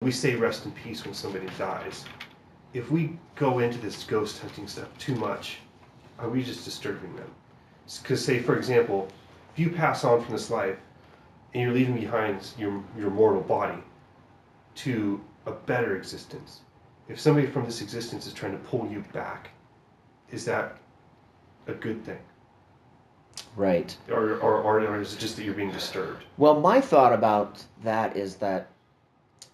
We say rest in peace when somebody dies. If we go into this ghost hunting stuff too much, are we just disturbing them? Because, say, for example, if you pass on from this life and you're leaving behind your mortal body to a better existence, if somebody from this existence is trying to pull you back, is that a good thing? Right. Or is it just that you're being disturbed? Well, my thought about that is that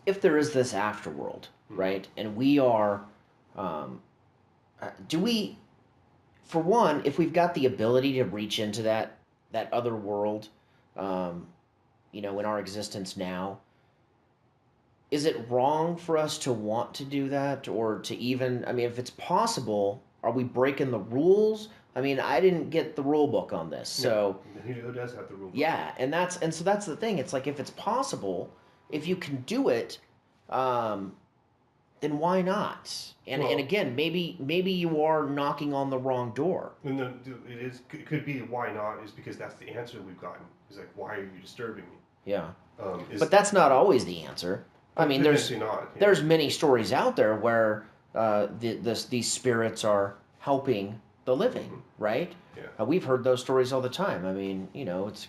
if there is this afterworld, right, and we are, do we, for one, if we've got the ability to reach into that other world, in our existence now, is it wrong for us to want to do that, or to even? I mean, if it's possible, are we breaking the rules? I mean, I didn't get the rule book on this, so who does have the rule book? yeah, and so that's the thing. It's like if it's possible, if you can do it, um, then why not? And again, maybe you are knocking on the wrong door. And it could be why not is because that's the answer we've gotten. It's like, why are you disturbing me? Yeah, but that's not always the answer. I mean, there's many stories out there where these spirits are helping the living, right? Yeah. We've heard those stories all the time. I mean, it's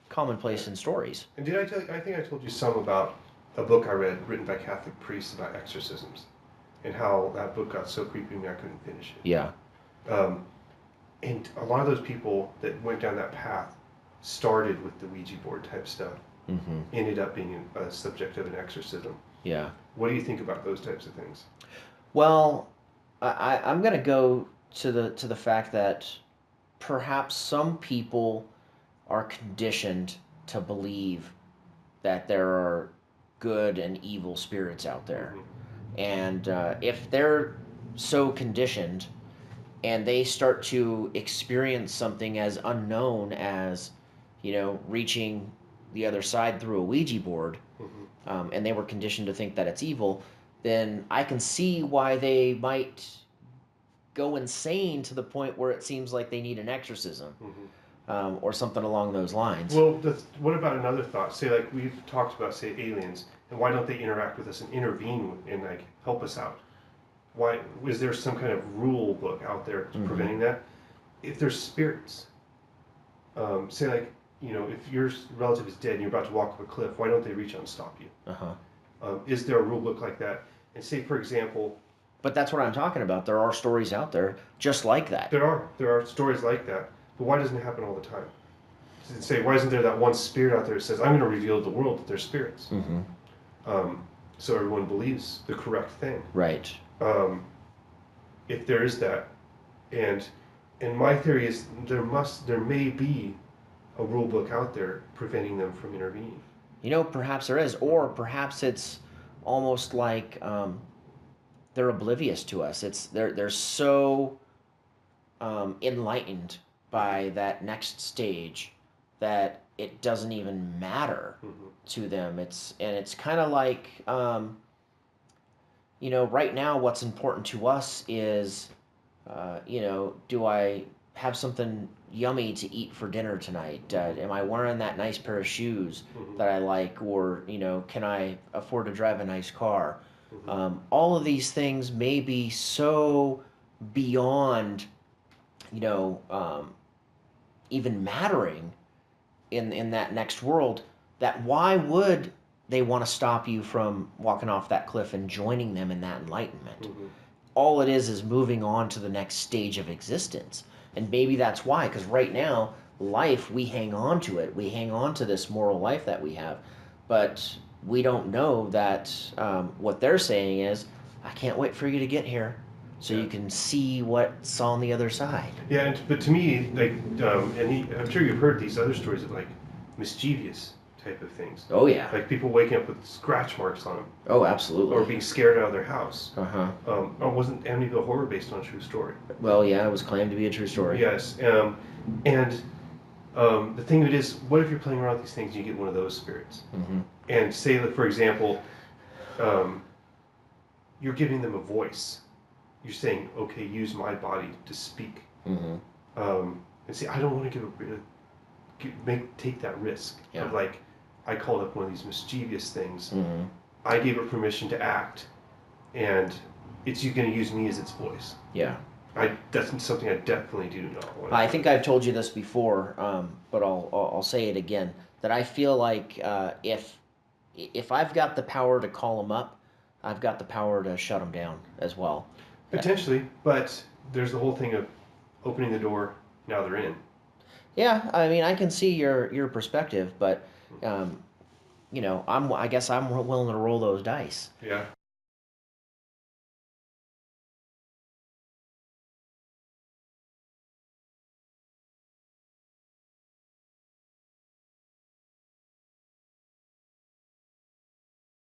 commonplace in stories. And did I tell you? I think I told you some about a book I read written by Catholic priests about exorcisms, and how that book got so creepy to me I couldn't finish it. Yeah. And a lot of those people that went down that path started with the Ouija board type stuff. Mm-hmm. Ended up being a subject of an exorcism. Yeah. What do you think about those types of things? Well, I'm going to go to the fact that perhaps some people are conditioned to believe that there are good and evil spirits out there. Mm-hmm. And if they're so conditioned and they start to experience something as unknown as, reaching the other side through a Ouija board, mm-hmm. And they were conditioned to think that it's evil, then I can see why they might go insane to the point where it seems like they need an exorcism. Mm-hmm. Or something along those lines. Well, what about another thought? Say, like, we've talked about, say, aliens, and why don't they interact with us and intervene and, like, help us out? Why is there some kind of rule book out there mm-hmm. preventing that? If there's spirits, say, like, if your relative is dead and you're about to walk up a cliff, why don't they reach out and stop you? Uh-huh. Is there a rule book like that? And say, for example... But that's what I'm talking about. There are stories out there just like that. There are stories like that. But why doesn't it happen all the time? Say, why isn't there that one spirit out there that says, I'm going to reveal to the world that they're spirits? Mm-hmm. So everyone believes the correct thing. Right. If there is that. And my theory is there may be a rule book out there preventing them from intervening. Perhaps there is. Or perhaps it's almost like they're oblivious to us. They're so enlightened by that next stage that it doesn't even matter mm-hmm. to them. It's kind of like right now what's important to us is do I have something yummy to eat for dinner tonight? Am I wearing that nice pair of shoes mm-hmm. that I like, or can I afford to drive a nice car? Mm-hmm. All of these things may be so beyond even mattering in that next world, that why would they want to stop you from walking off that cliff and joining them in that enlightenment? Mm-hmm. All it is moving on to the next stage of existence. And maybe that's why, because right now, life, we hang on to it. We hang on to this moral life that we have. But we don't know that what they're saying is, I can't wait for you to get here, so you can see what's on the other side. Yeah, but to me, like, I'm sure you've heard these other stories of, like, mischievous type of things. Oh, yeah. Like people waking up with scratch marks on them. Oh, absolutely. Or being scared out of their house. Uh-huh. Wasn't Amityville Horror based on a true story? Well, yeah, it was claimed to be a true story. Yes. And the thing of it is, what if you're playing around with these things and you get one of those spirits? Mm-hmm. And say, like, for example, you're giving them a voice. You're saying, okay, use my body to speak. Mm-hmm. And see, I don't want to take that risk of, like, I called up one of these mischievous things. Mm-hmm. I gave it permission to act, and it's going to use me as its voice. Yeah. That's something I definitely do not want. I think I've told you this before, but I'll say it again. That I feel like if I've got the power to call them up, I've got the power to shut them down as well. Potentially, but there's the whole thing of opening the door. Now they're in. Yeah, I mean, I can see your perspective, but I guess I'm willing to roll those dice. Yeah.